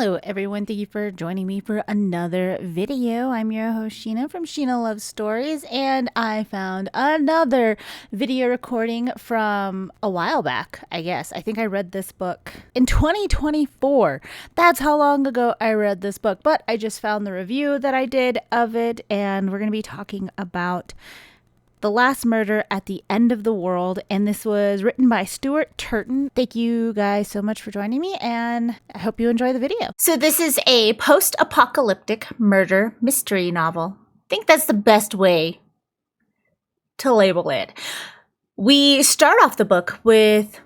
Hello everyone, thank you for joining me for another video. I'm your host Sheena from Sheena Loves Stories, and I found another video recording from a while back, I guess. I think I read this book in 2024. That's how long ago I read this book, but I just found the review that I did of it, and we're going to be talking about The Last Murder at the End of the World, and this was written by Stuart Turton. Thank you guys so much for joining me, and I hope you enjoy the video. So this is a post-apocalyptic murder mystery novel. I think that's the best way to label it. We start off the book with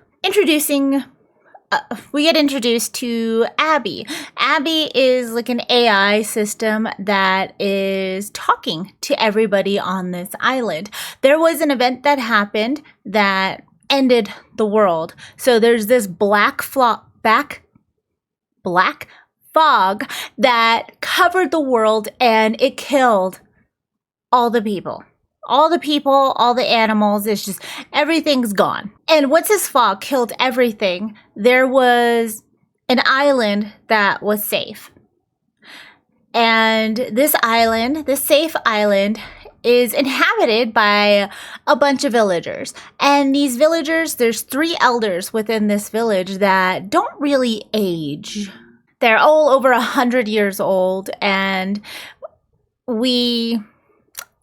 we get introduced to Abby. Abby is like an AI system that is talking to everybody on this island. There was an event that happened that ended the world. So there's this black fog that covered the world, and it killed all the people. All the animals, it's just, everything's gone. And once this fog killed everything, there was an island that was safe. And this island, this safe island, is inhabited by a bunch of villagers. And these villagers, there's 3 elders within this village that don't really age. They're all over 100 years old, and we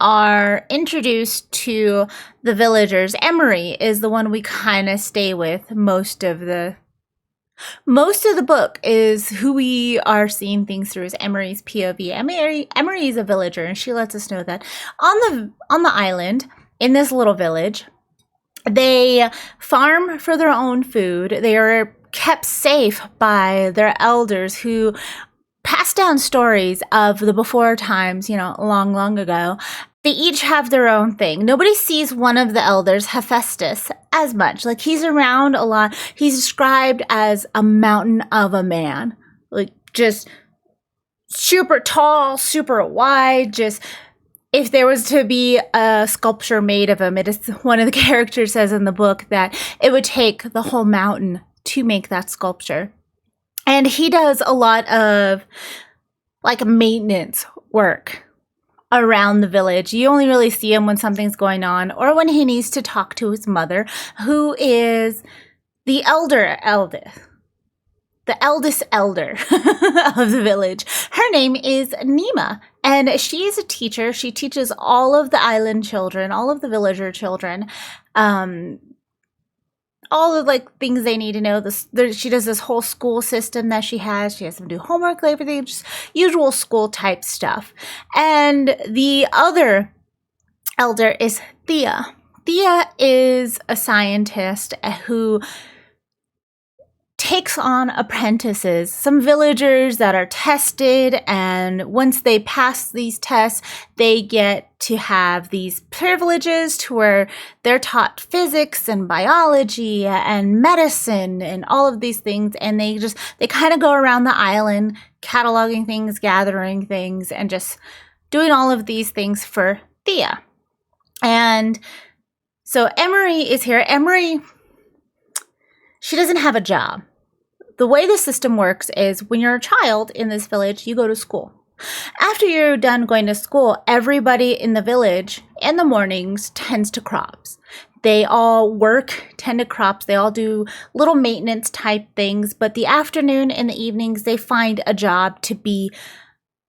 are introduced to the villagers. Emery is the one we kind of stay with most of the book, is who we are seeing things through, is Emery's POV. Emery is a villager, and she lets us know that on the island, in this little village, they farm for their own food. They are kept safe by their elders who pass down stories of the before times, long ago. They each have their own thing. Nobody sees one of the elders, Hephaestus, as much. Like, he's around a lot. He's described as a mountain of a man. Like, just super tall, super wide. Just, if there was to be a sculpture made of him, it is, one of the characters says in the book that it would take the whole mountain to make that sculpture. And he does a lot of, like, maintenance work around the village. You only really see him when something's going on, or when he needs to talk to his mother, who is the eldest elder of the village. Her name is Nima, and she is a teacher. She teaches all of the island children, all of the villager children, all of, like, things they need to know. She does this whole school system that she has. She has them do homework, everything, just usual school type stuff. And the other elder is Thea. Thea is a scientist who takes on apprentices, some villagers that are tested, and once they pass these tests, they get to have these privileges to where they're taught physics and biology and medicine and all of these things, and they kind of go around the island cataloging things, gathering things, and just doing all of these things for Thea. And so Emery is here. Emery, she doesn't have a job. The way the system works is when you're a child in this village, you go to school. After you're done going to school, everybody in the village in the mornings tends to crops. They all tend to crops. They all do little maintenance type things, but the afternoon and the evenings, they find a job to be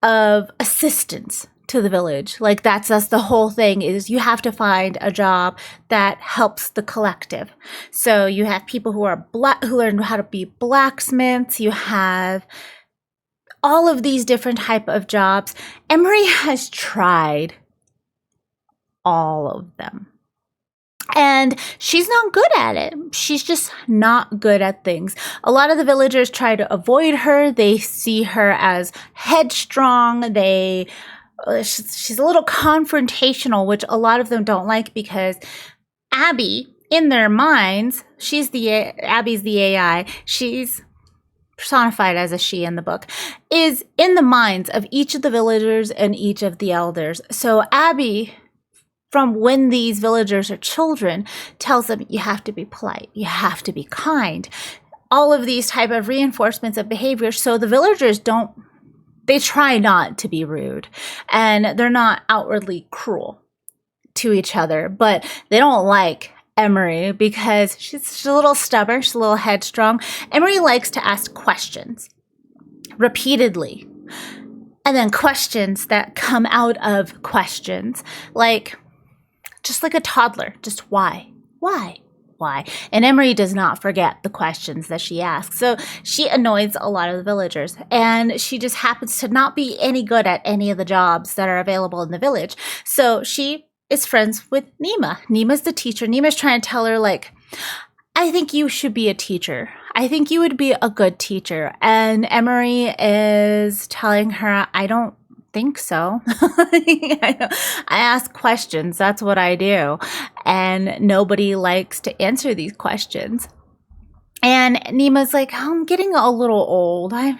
of assistance to the village. Like, that's the whole thing, is you have to find a job that helps the collective. So you have people who learn how to be blacksmiths. You have all of these different type of jobs. Emery has tried all of them, and she's not good at it. She's just not good at things. A lot of the villagers try to avoid her. They see her as headstrong. She's a little confrontational, which a lot of them don't like, because Abby, in their minds, Abby's the AI. She's personified as a she in the book, is in the minds of each of the villagers and each of the elders. So Abby, from when these villagers are children, tells them you have to be polite, you have to be kind. all of these type of reinforcements of behavior. So the villagers they try not to be rude, and they're not outwardly cruel to each other, but they don't like Emery because she's a little stubborn, she's a little headstrong. Emery likes to ask questions repeatedly, and then questions that come out of questions, just like a toddler, just why? And Emery does not forget the questions that she asks. So she annoys a lot of the villagers, and she just happens to not be any good at any of the jobs that are available in the village. So she is friends with Nima. Nima's the teacher. Nima's trying to tell her, I think you should be a teacher. I think you would be a good teacher. And Emery is telling her, I don't think so. I ask questions. That's what I do. And nobody likes to answer these questions. And Nima's like, I'm getting a little old. I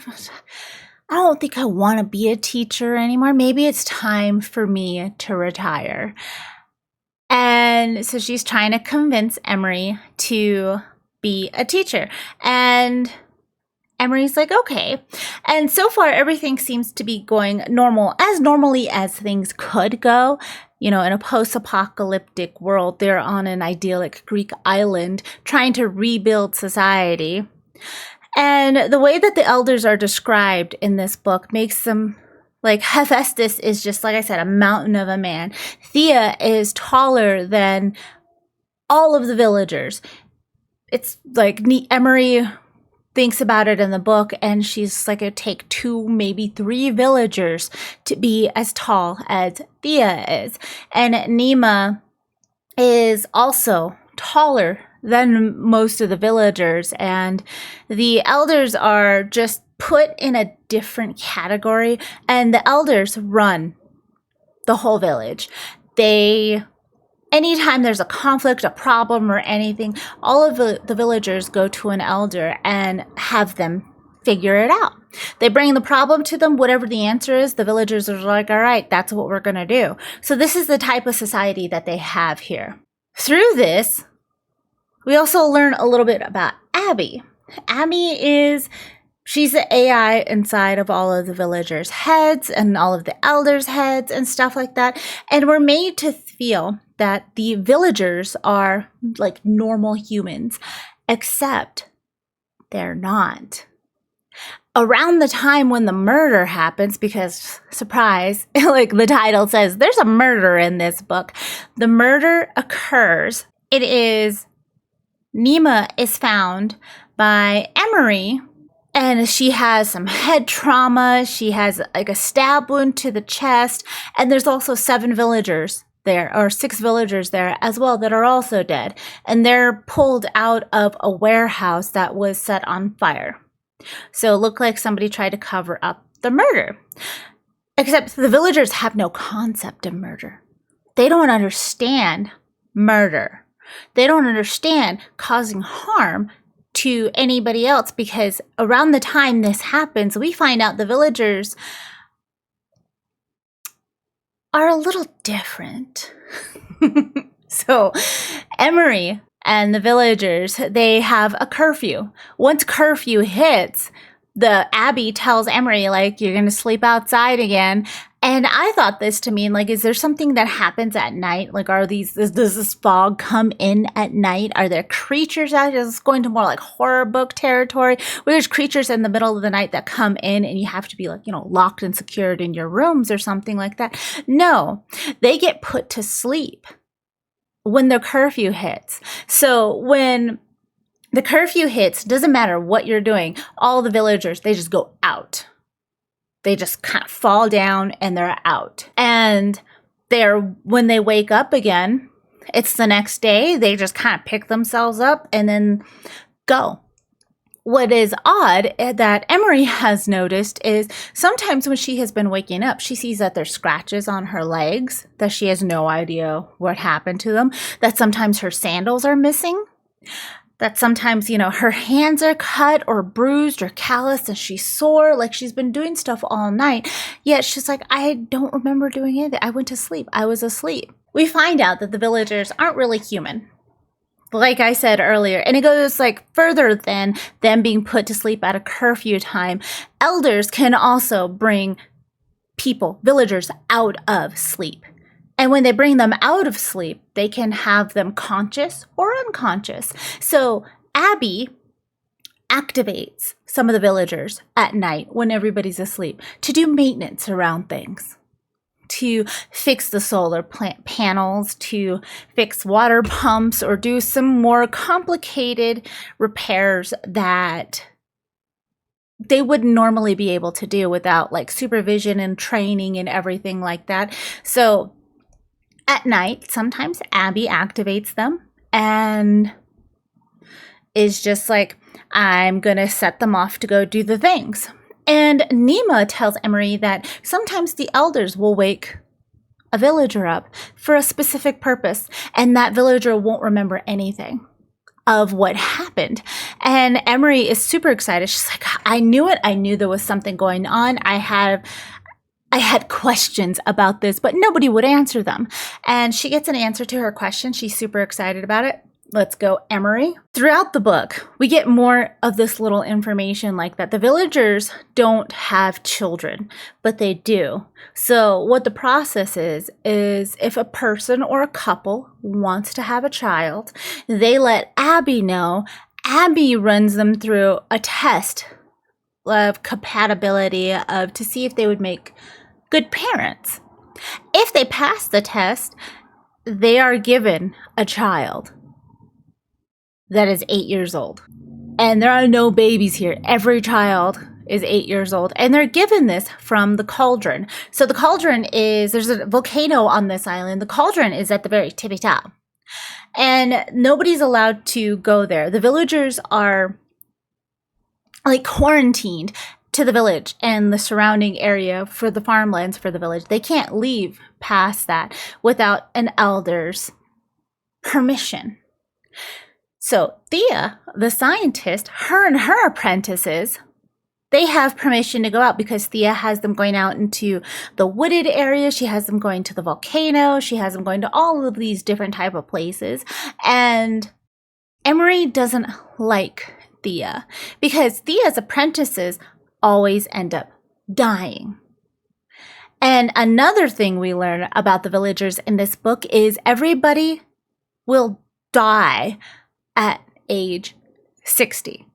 don't think I want to be a teacher anymore. Maybe it's time for me to retire. And so she's trying to convince Emery to be a teacher. And Emery's like, okay. And so far, everything seems to be going normally as things could go. In a post-apocalyptic world, they're on an idyllic Greek island trying to rebuild society. And the way that the elders are described in this book makes them, Hephaestus is just, like I said, a mountain of a man. Thea is taller than all of the villagers. It's like Emery thinks about it in the book, and she's like, it'd take 2, maybe 3 villagers to be as tall as Thea is. And Nima is also taller than most of the villagers, and the elders are just put in a different category, and the elders run the whole village. Anytime there's a conflict, a problem, or anything, all of the villagers go to an elder and have them figure it out. They bring the problem to them, whatever the answer is, the villagers are like, all right, that's what we're going to do. So this is the type of society that they have here. Through this, we also learn a little bit about Abby. She's the AI inside of all of the villagers' heads and all of the elders' heads and stuff like that. And we're made to feel that the villagers are like normal humans, except they're not. Around the time when the murder happens, because surprise, like the title says, there's a murder in this book. The murder occurs. Nima is found by Emery, and she has some head trauma. She has a stab wound to the chest, and there's also 7 villagers there, or 6 villagers there as well, that are also dead, and they're pulled out of a warehouse that was set on fire. So it looked like somebody tried to cover up the murder. Except the villagers have no concept of murder. They don't understand murder. They don't understand causing harm to anybody else, because around the time this happens, we find out the villagers are a little different. So Emery and the villagers, they have a curfew. Once curfew hits, the Abby tells Emery, you're going to sleep outside again. And I thought this to mean, is there something that happens at night? Does this fog come in at night? Are there creatures out? Is this going to more like horror book territory, where there's creatures in the middle of the night that come in and you have to be locked and secured in your rooms or something like that? No, they get put to sleep when the curfew hits. So when the curfew hits, doesn't matter what you're doing, all the villagers, they just go out. They just kind of fall down and they're out. And when they wake up again, it's the next day, they just kind of pick themselves up and then go. What is odd that Emery has noticed is sometimes when she has been waking up, she sees that there's scratches on her legs, that she has no idea what happened to them, that sometimes her sandals are missing, that sometimes, her hands are cut or bruised or calloused and she's sore, like she's been doing stuff all night. Yet she's like, I don't remember doing anything. I went to sleep. I was asleep. We find out that the villagers aren't really human. like I said earlier, and it goes like further than them being put to sleep at a curfew time. Elders can also bring people, villagers, out of sleep. And when they bring them out of sleep, they can have them conscious or unconscious. So Abby activates some of the villagers at night when everybody's asleep to do maintenance around things, to fix the solar plant panels, to fix water pumps, or do some more complicated repairs that they wouldn't normally be able to do without like supervision and training and everything like that. So at night, sometimes Abby activates them and is just like, I'm going to set them off to go do the things. And Nima tells Emery that sometimes the elders will wake a villager up for a specific purpose, and that villager won't remember anything of what happened. And Emery is super excited. She's like, I knew it. I knew there was something going on. I had questions about this, but nobody would answer them. And she gets an answer to her question. She's super excited about it. Let's go, Emery. Throughout the book, we get more of this little information like that. The villagers don't have children, but they do. So what the process is if a person or a couple wants to have a child, they let Abby know. Abby runs them through a test of compatibility to see if they would make good parents. If they pass the test, they are given a child that is 8 years old. And there are no babies here. Every child is 8 years old. And they're given this from the cauldron. So the cauldron there's a volcano on this island. The cauldron is at the very tippy top. And nobody's allowed to go there. The villagers are like quarantined to the village and the surrounding area for the farmlands for the village. They can't leave past that without an elder's permission. So Thea, the scientist, her and her apprentices, they have permission to go out because Thea has them going out into the wooded area. She has them going to the volcano. She has them going to all of these different type of places. And Emery doesn't like Thea because Thea's apprentices always end up dying. And another thing we learn about the villagers in this book is everybody will die at age 60.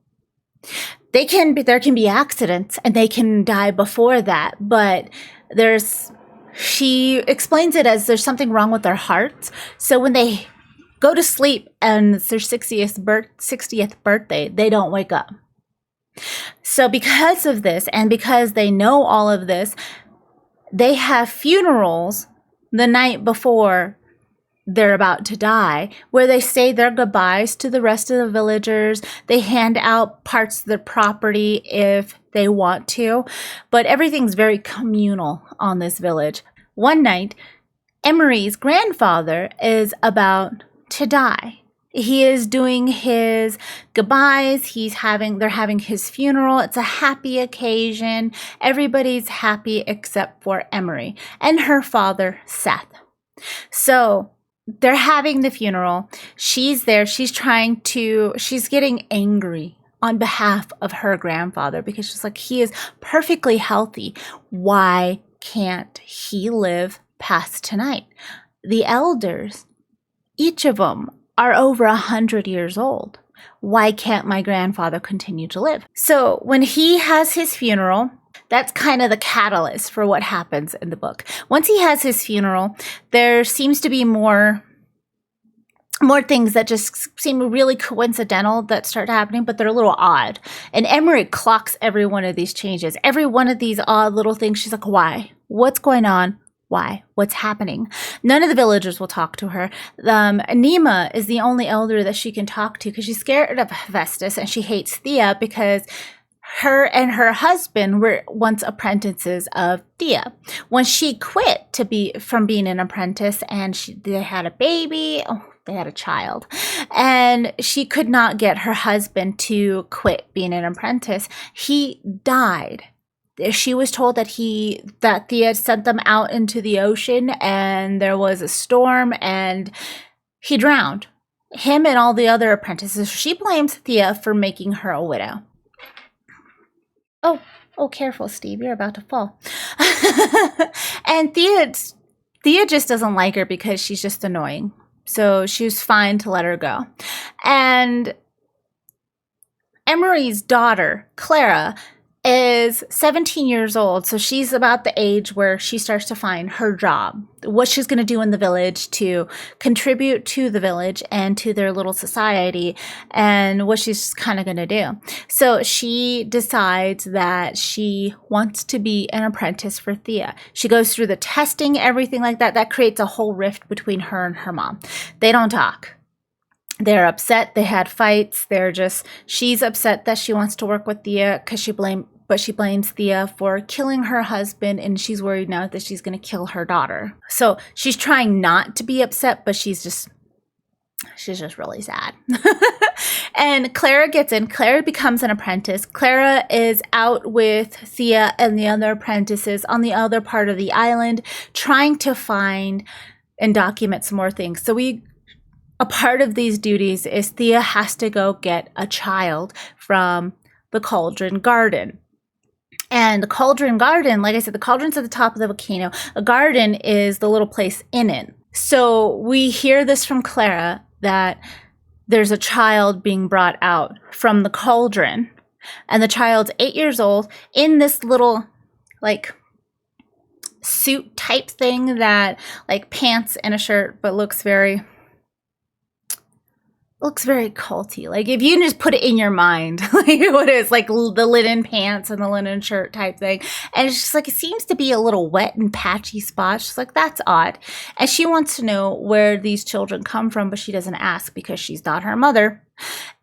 There can be accidents and they can die before that, but she explains it as there's something wrong with their hearts. So when they go to sleep and it's their 60th birthday, they don't wake up. So because of this, and because they know all of this, they have funerals the night before they're about to die, where they say their goodbyes to the rest of the villagers. They hand out parts of their property if they want to, but everything's very communal on this village. One night, Emery's grandfather is about to die. He is doing his goodbyes. They're having his funeral. It's a happy occasion. Everybody's happy except for Emery and her father, Seth. So they're having the funeral. She's there. She's getting angry on behalf of her grandfather because she's like, he is perfectly healthy. Why can't he live past tonight? The elders, each of them, are over 100 years old. Why can't my grandfather continue to live? So when he has his funeral, that's kind of the catalyst for what happens in the book. Once he has his funeral, there seems to be more things that just seem really coincidental that start happening, but they're a little odd. And Emery clocks every one of these changes, every one of these odd little things. She's like, why? What's going on? Why? What's happening? None of the villagers will talk to her. Nima is the only elder that she can talk to because she's scared of Hephaestus and she hates Thea because her and her husband were once apprentices of Thea. When she quit from being an apprentice and they had a baby, they had a child, and she could not get her husband to quit being an apprentice. He died. She was told that Thea sent them out into the ocean and there was a storm and he drowned. him and all the other apprentices. She blames Thea for making her a widow. Oh, careful, Steve. You're about to fall. And Thea just doesn't like her because she's just annoying. So she was fine to let her go. And Emery's daughter, Clara, is 17 years old. So she's about the age where she starts to find her job, what she's going to do in the village to contribute to the village and to their little society, and what she's kind of going to do. So she decides that she wants to be an apprentice for Thea. She goes through the testing, everything like that. That creates a whole rift between her and her mom. They don't talk. They're upset. They had fights. She's upset that she wants to work with Thea because she blames Thea for killing her husband, and she's worried now that she's going to kill her daughter. So she's trying not to be upset, but she's just really sad. And Clara gets in. Clara becomes an apprentice. Clara is out with Thea and the other apprentices on the other part of the island, trying to find and document some more things. So a part of these duties is Thea has to go get a child from the Cauldron Garden. And the Cauldron Garden, like I said, the cauldron's at the top of the volcano. A garden is the little place in it. So we hear this from Clara that there's a child being brought out from the cauldron. And the child's 8 years old in this little, like, suit type thing that, like, pants and a shirt, but looks very culty. Like, if you can just put it in your mind, like what it is, like the linen pants and the linen shirt type thing. And it's just like, it seems to be a little wet and patchy spot. She's like, that's odd. And she wants to know where these children come from, but she doesn't ask because she's not her mother.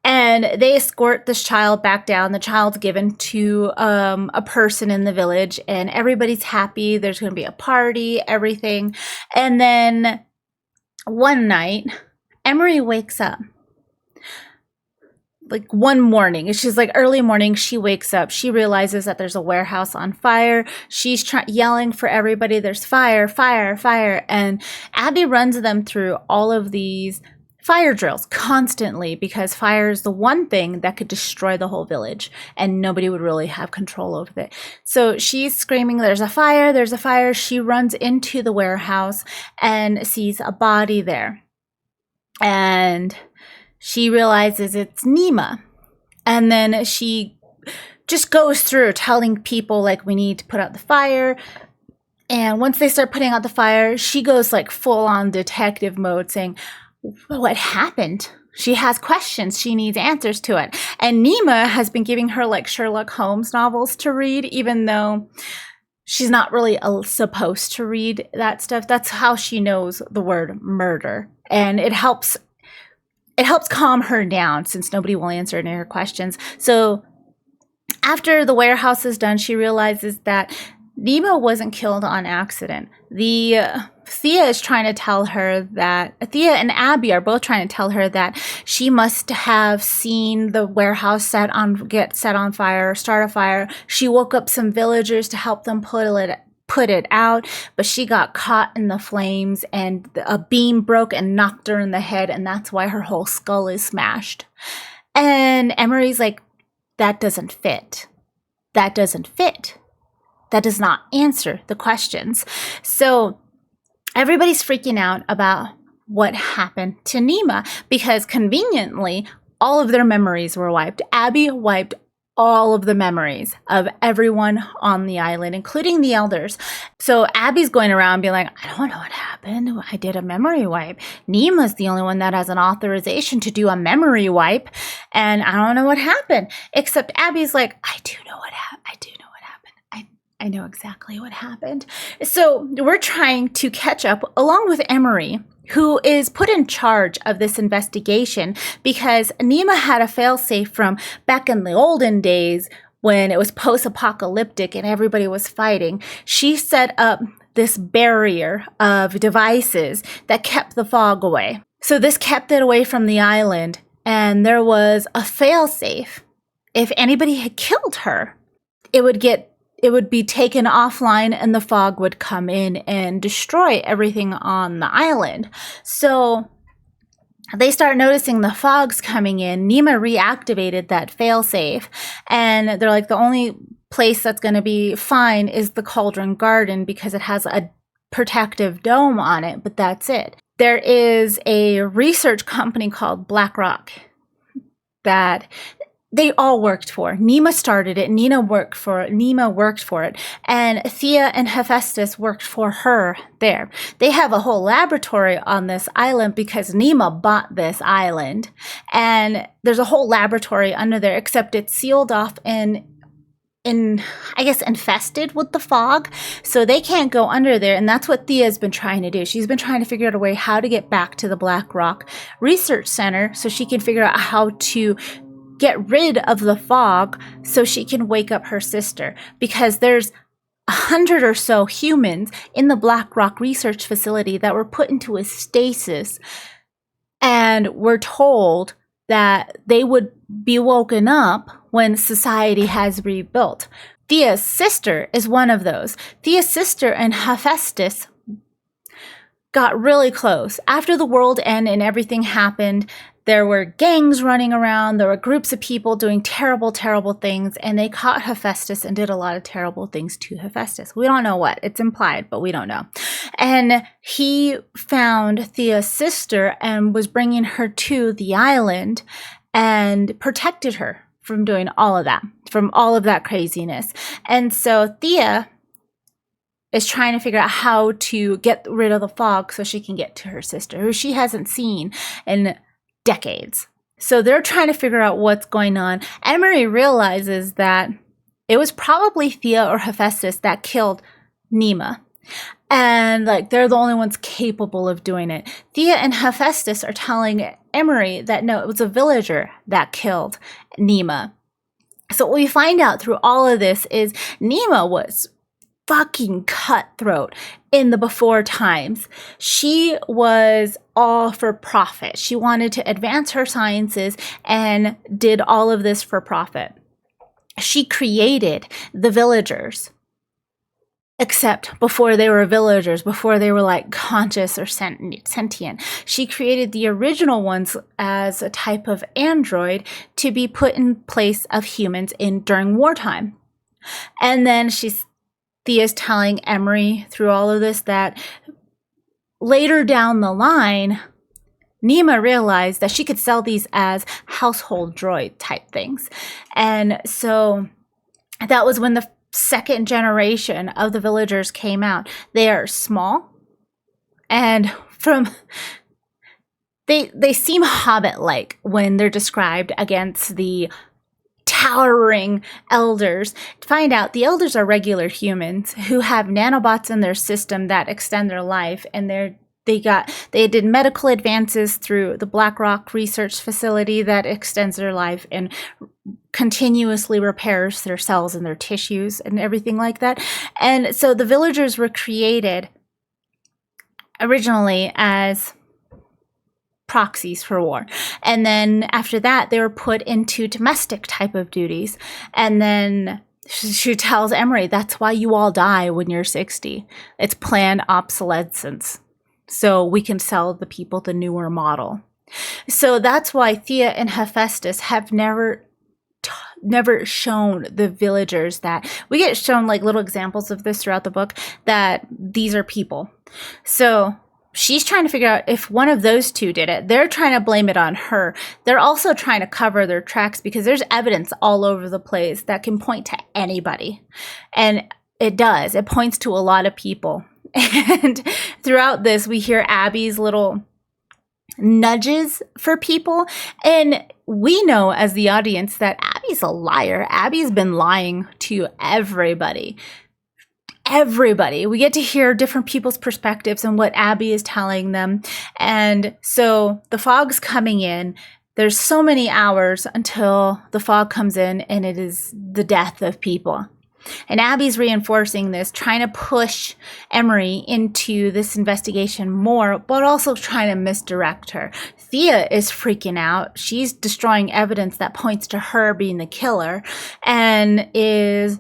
And they escort this child back down. The child's given to a person in the village, and everybody's happy. There's going to be a party, everything. And then one night, Emery wakes up. Like one morning, it's just like early morning, she wakes up. She realizes that there's a warehouse on fire. She's yelling for everybody, there's fire, fire, fire. And Abby runs them through all of these fire drills constantly, because fire is the one thing that could destroy the whole village and nobody would really have control over it. So she's screaming, there's a fire, there's a fire. She runs into the warehouse and sees a body there. And she realizes it's Nima. And then she just goes through telling people, like, we need to put out the fire. And once they start putting out the fire, she goes like full on detective mode, saying, what happened? She has questions. She needs answers to it. And Nima has been giving her like Sherlock Holmes novels to read, even though she's not really supposed to read that stuff. That's how she knows the word murder. And it helps calm her down since nobody will answer any of her questions. So after the warehouse is done, she realizes that Nima wasn't killed on accident. Thea is trying to tell her that, Thea and Abby are both trying to tell her that she must have seen the warehouse get set on fire, start a fire. She woke up some villagers to help them put it out, but she got caught in the flames and a beam broke and knocked her in the head, and that's why her whole skull is smashed. And Emery's like, that doesn't fit. That doesn't fit. That does not answer the questions. So everybody's freaking out about what happened to Nima, because conveniently, all of their memories were wiped. Abby wiped all of the memories of everyone on the island, including the elders. So Abby's going around being like, I don't know what happened. I did a memory wipe. Nima's the only one that has an authorization to do a memory wipe, and I don't know what happened. Except Abby's like, I do know what happened. I know exactly what happened. So we're trying to catch up along with Emery, who is put in charge of this investigation because Nima had a failsafe from back in the olden days when it was post-apocalyptic and everybody was fighting. She set up this barrier of devices that kept the fog away. So this kept it away from the island, and there was a failsafe. If anybody had killed her, it would be taken offline and the fog would come in and destroy everything on the island. So they start noticing the fog's coming in. Nema reactivated that failsafe, and they're like, the only place that's going to be fine is the Cauldron Garden because it has a protective dome on it, but that's it. There is a research company called BlackRock that they all worked for. Nema started it. Nema worked for it. And Thea and Hephaestus worked for her there. They have a whole laboratory on this island because Nema bought this island. And there's a whole laboratory under there, except it's sealed off and I guess infested with the fog, so they can't go under there. And that's what Thea's been trying to do. She's been trying to figure out a way how to get back to the Black Rock Research Center so she can figure out how to get rid of the fog so she can wake up her sister, because there's 100 or so humans in the Black Rock Research Facility that were put into a stasis and were told that they would be woken up when society has rebuilt. Thea's sister is one of those. Thea's sister and Hephaestus got really close. After the world ended and everything happened, there were gangs running around, there were groups of people doing terrible, terrible things, and they caught Hephaestus and did a lot of terrible things to Hephaestus. We don't know what. It's implied, but we don't know. And he found Thea's sister and was bringing her to the island and protected her from doing all of that, from all of that craziness. And so Thea is trying to figure out how to get rid of the fog so she can get to her sister, who she hasn't seen in decades. So they're trying to figure out what's going on. Emery realizes that it was probably Thea or Hephaestus that killed Nema. And like, they're the only ones capable of doing it. Thea and Hephaestus are telling Emery that no, it was a villager that killed Nema. So what we find out through all of this is Nema was fucking cutthroat in the before times. She was all for profit. She wanted to advance her sciences and did all of this for profit. She created the villagers, except before they were villagers, before they were like conscious or sentient. She created the original ones as a type of android to be put in place of humans during wartime. And then Thea's telling Emery through all of this that later down the line, Nema realized that she could sell these as household droid type things. And so that was when the second generation of the villagers came out. They are small and they seem hobbit-like when they're described against the towering elders. Find out the elders are regular humans who have nanobots in their system that extend their life, and they did medical advances through the Black Rock Research Facility that extends their life and continuously repairs their cells and their tissues and everything like that. And so the villagers were created originally as proxies for war. And then after that, they were put into domestic type of duties. And then she tells Emery, that's why you all die when you're 60. It's planned obsolescence. So we can sell the people the newer model. So that's why Thea and Hephaestus have never shown the villagers that we get shown like little examples of this throughout the book, that these are people. So she's trying to figure out if one of those two did it. They're trying to blame it on her. They're also trying to cover their tracks because there's evidence all over the place that can point to anybody. And it does. It points to a lot of people. And throughout this, we hear Abby's little nudges for people. And we know as the audience that Abby's a liar. Abby's been lying to everybody. We get to hear different people's perspectives and what Abby is telling them. And so the fog's coming in. There's so many hours until the fog comes in, and it is the death of people. And Abby's reinforcing this, trying to push Emery into this investigation more, but also trying to misdirect her. Thea is freaking out. She's destroying evidence that points to her being the killer and is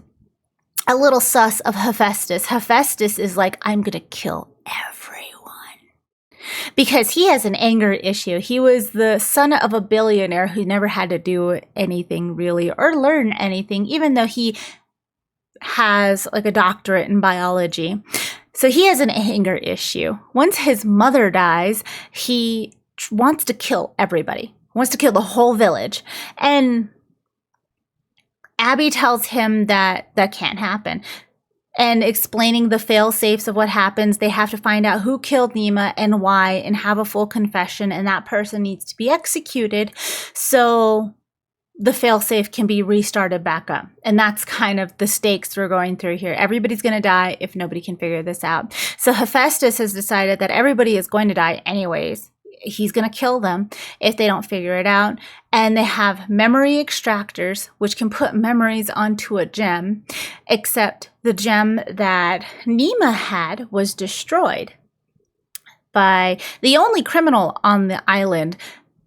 a little sus of Hephaestus. Hephaestus is like, I'm going to kill everyone. because he has an anger issue. He was the son of a billionaire who never had to do anything really or learn anything, even though he has like a doctorate in biology. So he has an anger issue. Once his mother dies, he wants to kill everybody, wants to kill the whole village. And Abby tells him that that can't happen. And explaining the fail-safes of what happens, they have to find out who killed Nima and why and have a full confession, and that person needs to be executed so the fail-safe can be restarted back up. And that's kind of the stakes we're going through here. Everybody's going to die if nobody can figure this out. So Hephaestus has decided that everybody is going to die anyways. He's going to kill them if they don't figure it out. And they have memory extractors, which can put memories onto a gem, except the gem that Nima had was destroyed by the only criminal on the island,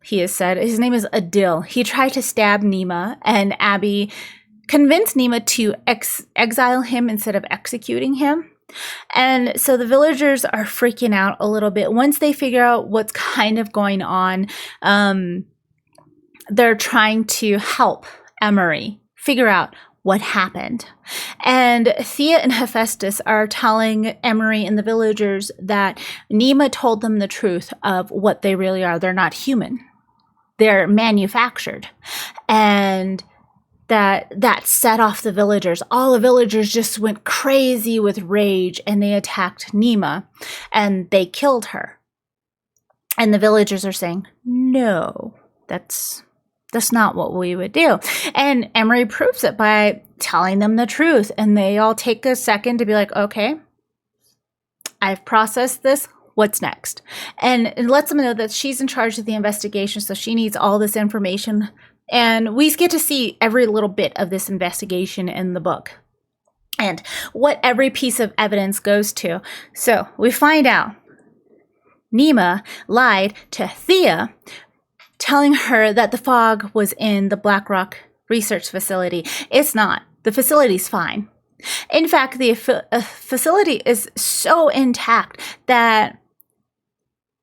he has said. His name is Adil. He tried to stab Nima, and Abby convinced Nima to exile him instead of executing him. And so the villagers are freaking out a little bit. Once they figure out what's kind of going on, they're trying to help Emery figure out what happened. And Thea and Hephaestus are telling Emery and the villagers that Nima told them the truth of what they really are. They're not human. They're manufactured. And that set off the villagers. All the villagers just went crazy with rage, and they attacked Nima, and they killed her. And the villagers are saying, no, that's not what we would do. And Emery proves it by telling them the truth. And they all take a second to be like, okay, I've processed this. What's next? And it lets them know that she's in charge of the investigation, so she needs all this information. And we get to see every little bit of this investigation in the book and what every piece of evidence goes to. So we find out Nima lied to Thea, telling her that the fog was in the Black Rock research facility. It's not. The facility's fine. In fact, the facility is so intact that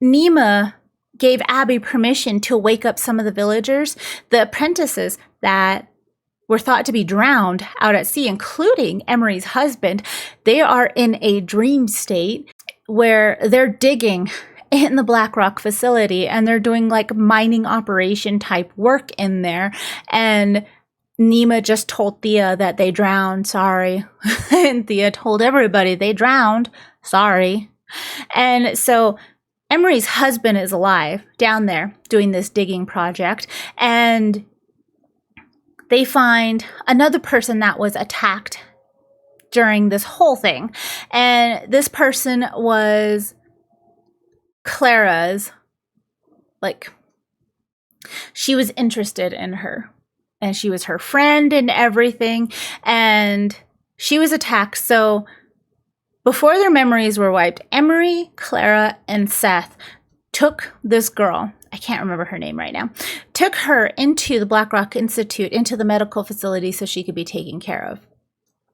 Nima gave Abby permission to wake up some of the villagers, the apprentices that were thought to be drowned out at sea, including Emery's husband. They are in a dream state where they're digging in the Black Rock facility, and they're doing like mining operation type work in there. And Nima just told Thea that they drowned, sorry. And Thea told everybody they drowned, sorry. And so Emery's husband is alive down there doing this digging project, and they find another person that was attacked during this whole thing. And this person was Clara's, she was interested in her, and she was her friend and everything, and she was attacked. So before their memories were wiped, Emery, Clara, and Seth took this girl, I can't remember her name right now, took her into the Black Rock Institute, into the medical facility so she could be taken care of.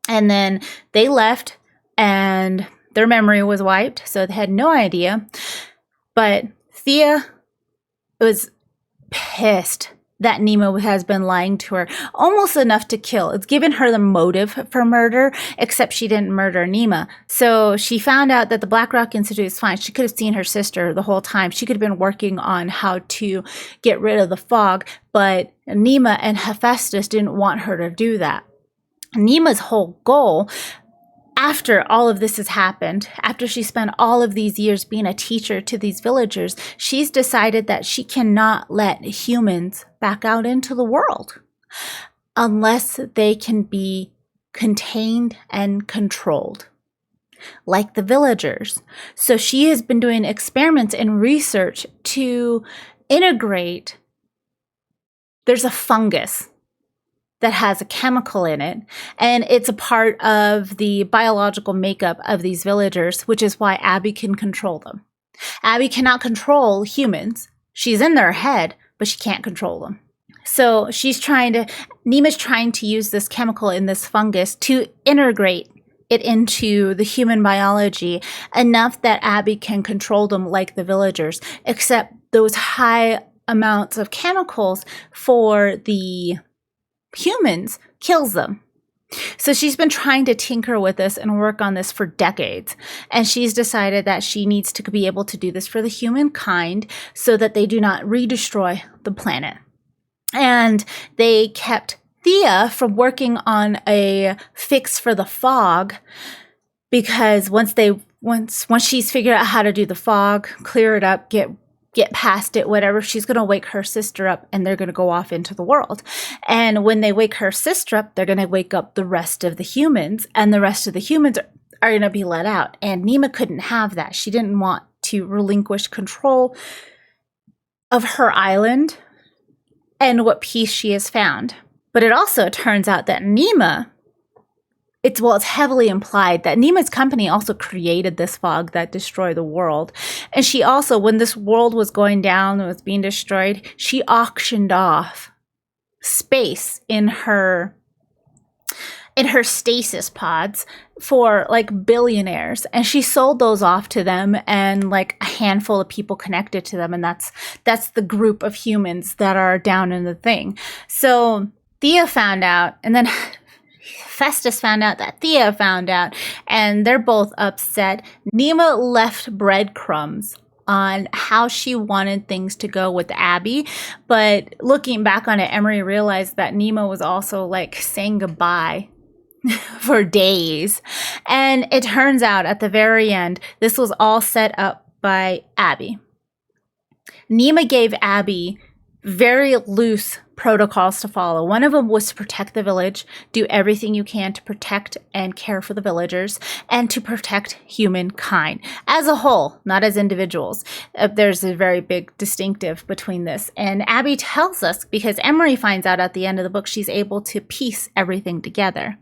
And then they left, and their memory was wiped, so they had no idea. But Thea was pissed that Nima has been lying to her, almost enough to kill. It's given her the motive for murder, except she didn't murder Nima. So she found out that the Black Rock Institute is fine. She could have seen her sister the whole time. She could have been working on how to get rid of the fog, but Nima and Hephaestus didn't want her to do that. Nima's whole goal, after all of this has happened, after she spent all of these years being a teacher to these villagers, she's decided that she cannot let humans back out into the world unless they can be contained and controlled, like the villagers. So she has been doing experiments and research to integrate. There's a fungus that has a chemical in it, and it's a part of the biological makeup of these villagers, which is why Abby can control them. Abby cannot control humans. She's in their head, but she can't control them. So Nima's trying to use this chemical in this fungus to integrate it into the human biology enough that Abby can control them like the villagers, except those high amounts of chemicals for the humans kills them. So she's been trying to tinker with this and work on this for decades. And she's decided that she needs to be able to do this for the humankind so that they do not redestroy the planet. And they kept Thea from working on a fix for the fog, because once she's figured out how to do the fog, clear it up, get past it, whatever, she's going to wake her sister up and they're going to go off into the world. And when they wake her sister up, they're going to wake up the rest of the humans, and the rest of the humans are going to be let out. And Nima couldn't have that. She didn't want to relinquish control of her island and what peace she has found. But it also turns out that Nima, it's heavily implied that Nima's company also created this fog that destroyed the world. And she also, when this world was going down and was being destroyed, she auctioned off space in her stasis pods for like billionaires, and she sold those off to them and like a handful of people connected to them, and that's the group of humans that are down in the thing. So Thea found out, and then Festus found out that Thea found out, and they're both upset. Nima left breadcrumbs on how she wanted things to go with Abby, but looking back on it, Emery realized that Nima was also like saying goodbye for days. And it turns out at the very end, this was all set up by Abby. Nima gave Abby very loose protocols to follow. One of them was to protect the village, do everything you can to protect and care for the villagers, and to protect humankind as a whole, not as individuals. There's a very big distinctive between this. And Abby tells us, because Emery finds out at the end of the book, she's able to piece everything together.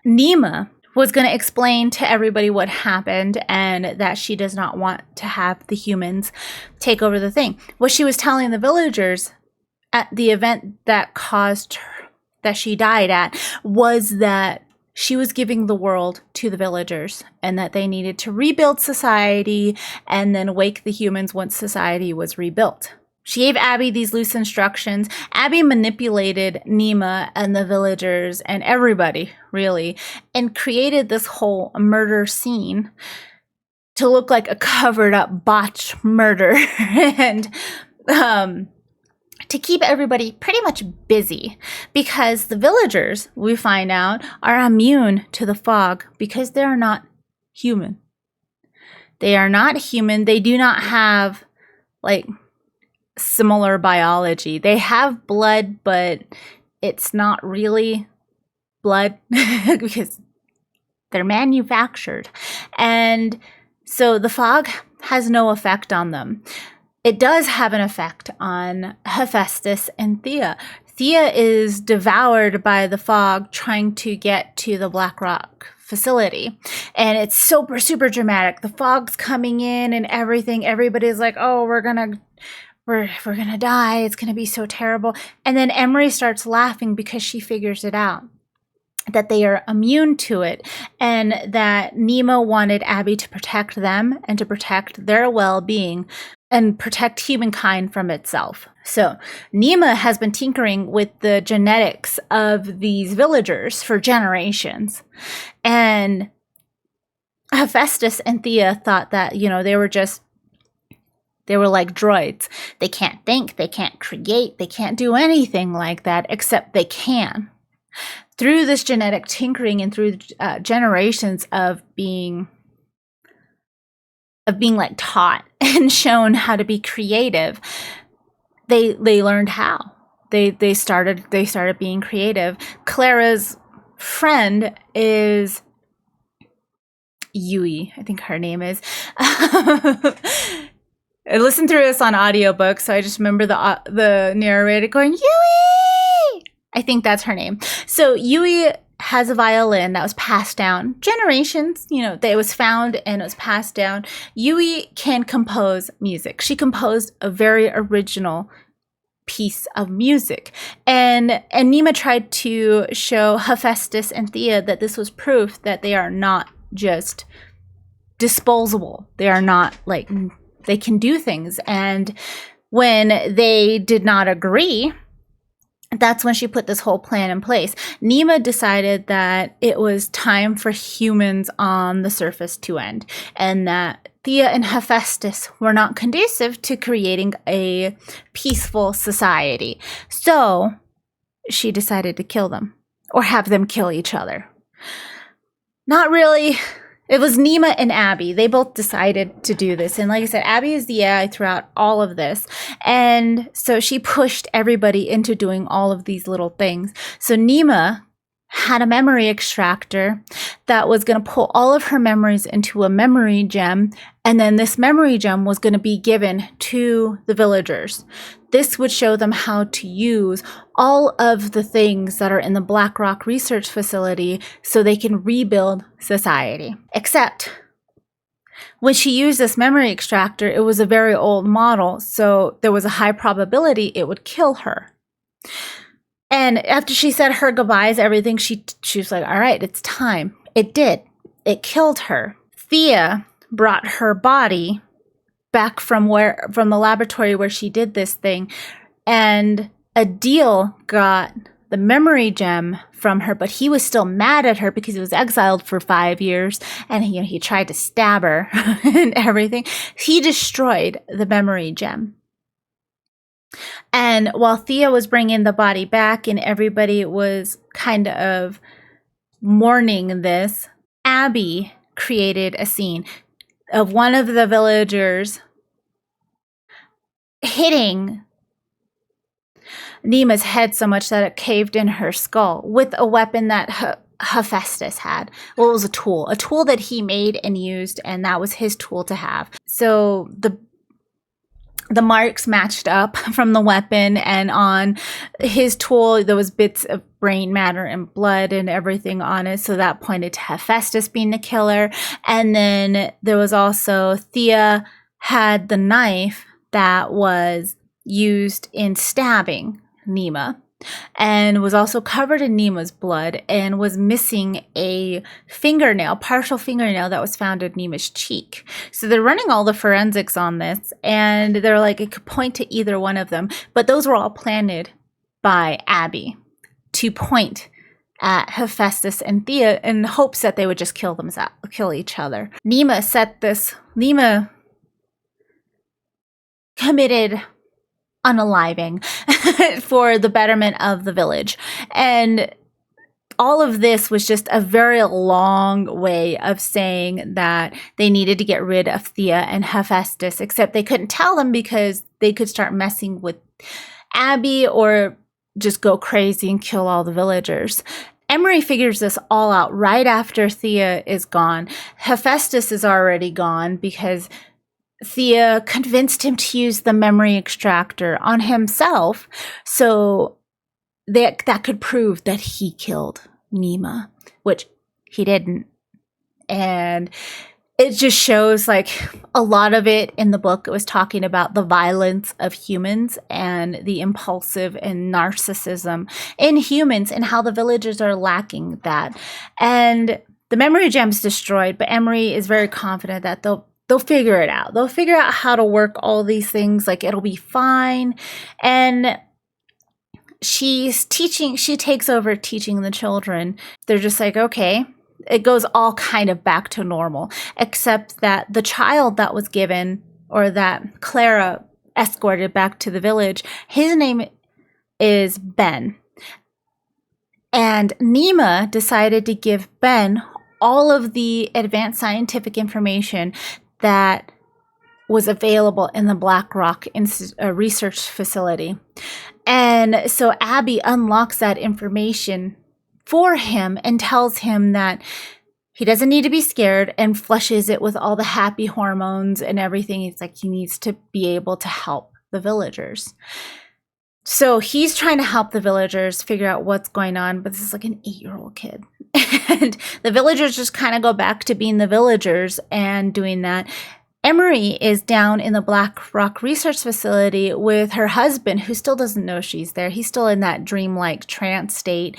Nima was going to explain to everybody what happened and that she does not want to have the humans take over the thing. What she was telling the villagers at the event that caused her, that she died at, was that she was giving the world to the villagers and that they needed to rebuild society and then wake the humans once society was rebuilt. She gave Abby these loose instructions. Abby manipulated Nima and the villagers and everybody, really, and created this whole murder scene to look like a covered up botched murder and to keep everybody pretty much busy, because the villagers, we find out, are immune to the fog because they are not human. They are not human. They do not have like similar biology. They have blood, but it's not really blood because they're manufactured. And so the fog has no effect on them. It does have an effect on Hephaestus and Thea. Thea is devoured by the fog trying to get to the Black Rock facility. And it's super, super dramatic. The fog's coming in and everything. Everybody's like, oh, we're gonna die. It's gonna be so terrible. And then Emery starts laughing because she figures it out, that they are immune to it, and that Nima wanted Abby to protect them and to protect their well-being and protect humankind from itself. So Nima has been tinkering with the genetics of these villagers for generations. And Hephaestus and Thea thought that, they were like droids. They can't think, they can't create, they can't do anything like that, except they can. Through this genetic tinkering and through generations of being like taught and shown how to be creative, they learned how. They started being creative. Clara's friend is Yui, I think her name is. I listened through this on audiobook, so I just remember the narrator going, Yui! I think that's her name. So Yui has a violin that was passed down generations, that it was found and it was passed down. Yui can compose music. She composed a very original piece of music. And Nima tried to show Hephaestus and Thea that this was proof that they are not just disposable. They are not like, they can do things. And when they did not agree, that's when she put this whole plan in place. Nima decided that it was time for humans on the surface to end, and that Thea and Hephaestus were not conducive to creating a peaceful society. So she decided to kill them, or have them kill each other. Not really. It was Nima and Abby. They both decided to do this. And like I said, Abby is the AI throughout all of this. And so she pushed everybody into doing all of these little things. So Nima had a memory extractor that was going to pull all of her memories into a memory gem. And then this memory gem was going to be given to the villagers. This would show them how to use all of the things that are in the Black Rock Research Facility so they can rebuild society. Except when she used this memory extractor, it was a very old model, so there was a high probability it would kill her. And after she said her goodbyes, everything, she was like, all right, it's time. It did. It killed her. Thea brought her body back from the laboratory where she did this thing, and Adil got the memory gem from her, but he was still mad at her because he was exiled for 5 years, and he tried to stab her and everything. He destroyed the memory gem. And while Thea was bringing the body back and everybody was kind of mourning this, Abby created a scene of one of the villagers hitting Nima's head so much that it caved in her skull with a weapon that Hephaestus had. Well, it was a tool that he made and used, and that was his tool to have. So the marks matched up from the weapon, and on his tool there was bits of brain matter and blood and everything on it, so that pointed to Hephaestus being the killer. And then there was also Thea had the knife that was used in stabbing Nima, and was also covered in Nima's blood, and was missing a partial fingernail that was found in Nima's cheek. So they're running all the forensics on this, and they're like, it could point to either one of them, but those were all planted by Abby to point at Hephaestus and Thea in hopes that they would just kill each other. Nima committed unaliving for the betterment of the village. And all of this was just a very long way of saying that they needed to get rid of Thea and Hephaestus, except they couldn't tell them because they could start messing with Abby or just go crazy and kill all the villagers. Emery figures this all out right after Thea is gone. Hephaestus is already gone because Thea convinced him to use the memory extractor on himself so that could prove that he killed Nima, which he didn't. And it just shows, like, a lot of it in the book, it was talking about the violence of humans and the impulsive and narcissism in humans and how the villagers are lacking that. And the memory gem's destroyed, but Emery is very confident that they'll figure it out. They'll figure out how to work all these things. Like, it'll be fine. And she takes over teaching the children. They're just like, okay, it goes all kind of back to normal, except that the child that was given, or that Clara escorted back to the village, his name is Ben. And Nima decided to give Ben all of the advanced scientific information that was available in the Black Rock research facility. And so Abby unlocks that information for him and tells him that he doesn't need to be scared, and flushes it with all the happy hormones and everything. It's like he needs to be able to help the villagers. So he's trying to help the villagers figure out what's going on, but this is like an 8-year-old kid. And the villagers just kind of go back to being the villagers and doing that. Emery is down in the Black Rock Research Facility with her husband, who still doesn't know she's there. He's still in that dreamlike trance state,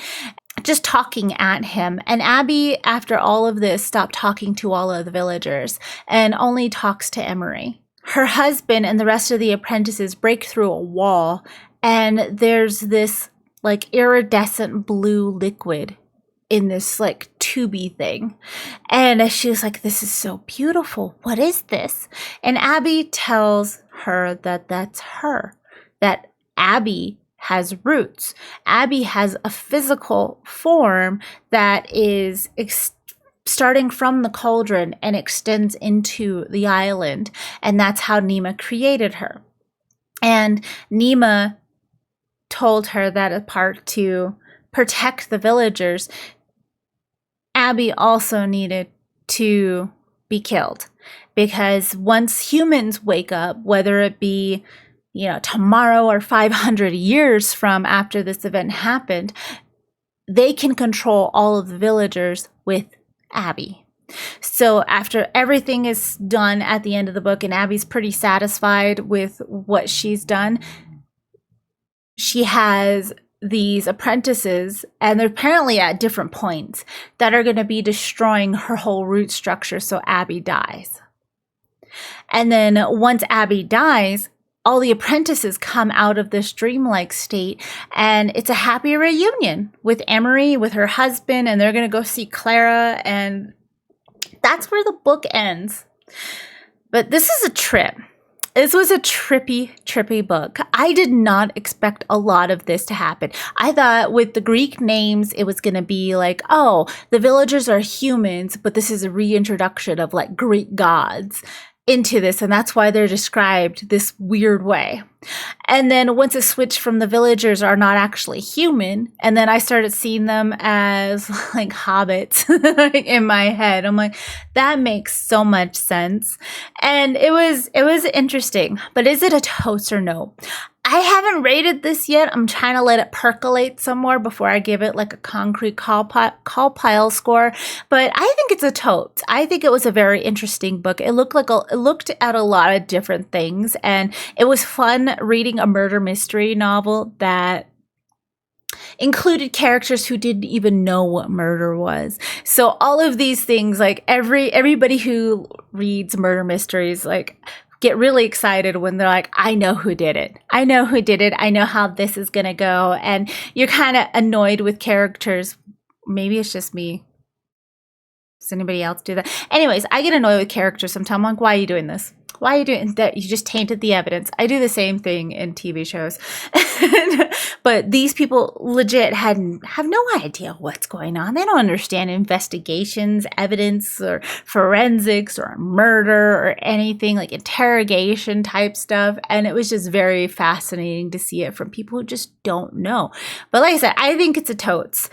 just talking at him. And Abby, after all of this, stopped talking to all of the villagers and only talks to Emery. Her husband and the rest of the apprentices break through a wall, and there's this like iridescent blue liquid in this like tubey thing. And she's like, this is so beautiful. What is this? And Abby tells her that that's her, that Abby has roots. Abby has a physical form that is starting from the cauldron and extends into the island. And that's how Nima created her. And Nima told her that apart to protect the villagers, Abby also needed to be killed, because once humans wake up, whether it be, tomorrow or 500 years from after this event happened, they can control all of the villagers with Abby. So after everything is done at the end of the book, and Abby's pretty satisfied with what she's done, she has these apprentices, and they're apparently at different points, that are going to be destroying her whole root structure so Abby dies. And then once Abby dies, all the apprentices come out of this dreamlike state, and it's a happy reunion with Emery, with her husband, and they're going to go see Clara, and that's where the book ends. But this is a trip. This was a trippy book. I did not expect a lot of this to happen. I thought with the Greek names, it was going to be like, oh, the villagers are humans, but this is a reintroduction of like Greek gods into this, and that's why they're described this weird way. And then once it switched from the villagers are not actually human, and then I started seeing them as like hobbits in my head. I'm like, that makes so much sense. And it was interesting. But is it a toast or no? I haven't rated this yet. I'm trying to let it percolate some more before I give it like a concrete call pile score. But I think it's a totes. I think it was a very interesting book. It looked at a lot of different things, and it was fun reading a murder mystery novel that included characters who didn't even know what murder was. So all of these things, like everybody who reads murder mysteries, like get really excited when they're like, I know who did it. I know who did it. I know how this is going to go. And you're kind of annoyed with characters. Maybe it's just me. Does anybody else do that? Anyways, I get annoyed with characters sometimes. I'm like, why are you doing this? Why are you doing that? You just tainted the evidence. I do the same thing in TV shows. But these people legit have no idea what's going on. They don't understand investigations, evidence, or forensics, or murder, or anything like interrogation type stuff. And it was just very fascinating to see it from people who just don't know. But like I said, I think it's a totes.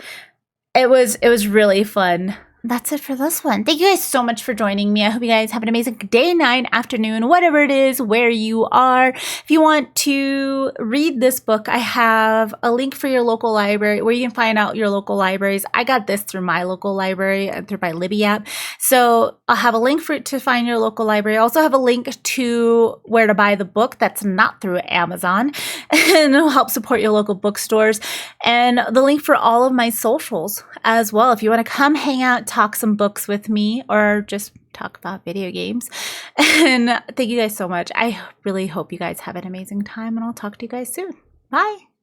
It was really fun. That's it for this one. Thank you guys so much for joining me. I hope you guys have an amazing day, night, afternoon, whatever it is, where you are. If you want to read this book, I have a link for your local library where you can find out your local libraries. I got this through my local library, through my Libby app. So I'll have a link for it to find your local library. I also have a link to where to buy the book that's not through Amazon, and it'll help support your local bookstores. And the link for all of my socials as well. If you want to come hang out, talk some books with me, or just talk about video games. And thank you guys so much. I really hope you guys have an amazing time, and I'll talk to you guys soon. Bye.